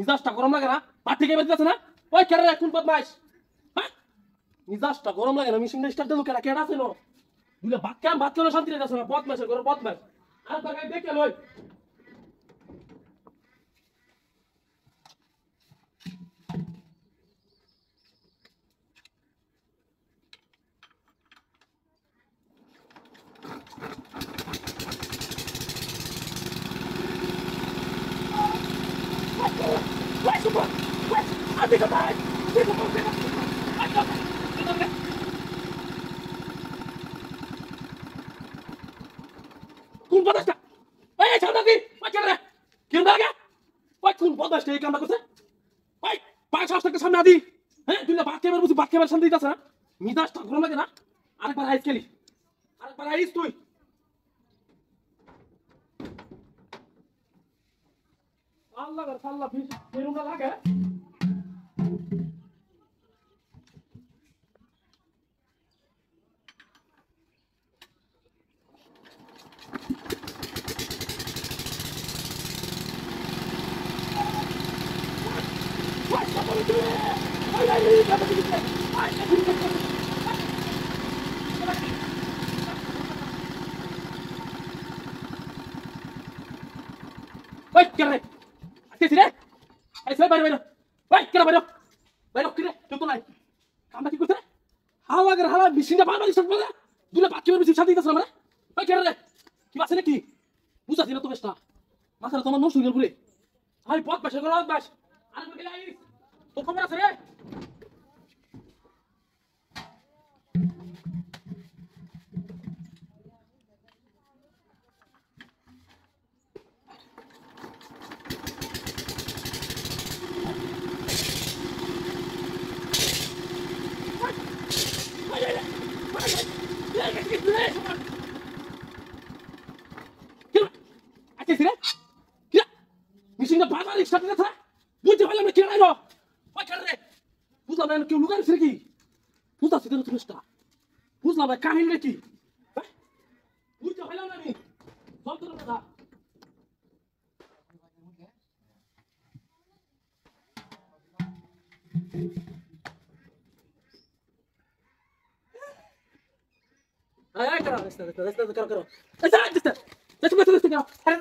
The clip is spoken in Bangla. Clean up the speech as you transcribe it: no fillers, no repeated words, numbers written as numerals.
মিজাজটা গরম লাগে না? ভাত থেকে বেঁচে যাচ্ছে না? ওই কেডা রে কোন বদমাইশ? হ্যাঁ? মিজাজটা গরম লাগে না? মেশিনটা স্টার্ট দিলো কেডা? কেডা ছিল? দুলে ভাত খাম ভাত খেলে শান্তি যাচ্ছে না। বদমাইশের ঘরে বদমাইশ। আর তাকাই দেখে লই। Where's the book? Where's I think about it. Think about it. I got it. I got it. কোন বদমাইশটা? এই ছাড় নাকি? ওই কেডা রে? কি হলো আগে? ওই কোন বদমাইশটা এই কামটা করছে? ওই পাঁচ হাজার সামনে আদি। হ্যাঁ তুই ভাত খেয়ে বুঝি ভাত খেয়ে শান্তি যাচ্ছে না? মিজাজটা গরম লাগে না? আরেকবার আইস খেলি। আরেকবার আইস তুই। আল্লাহ গর সাল্লাহ ফিস ফেরুনা লাগে। What's up with you? I need to be there. I need to be there. Wait, get away. I see that. I said, by the way, wait, get away. Wait, get away. Don't lie. Come back, you go there. How are you going to missing the bottle? Do the back of the city. Wait, get away. You must say, who's that? You know, to the star. Master, someone knows you're good. I bought my sugar out bash. I'm going to lie. Don't come out of here. Missing the battle is starting to বুঝতে পারলাম না কে রাইলো ওই কেন রে বুঝলাম না কেউ লুকাইছে কি বুঝতে পারছি তো জিনিসটা বুঝলাম না কাহিনী কি বুঝতে পারলাম না আমি যন্ত্রণা কথা আয় করো রাস্তা করো আচ্ছা আচ্ছা Let's go to the house. I'm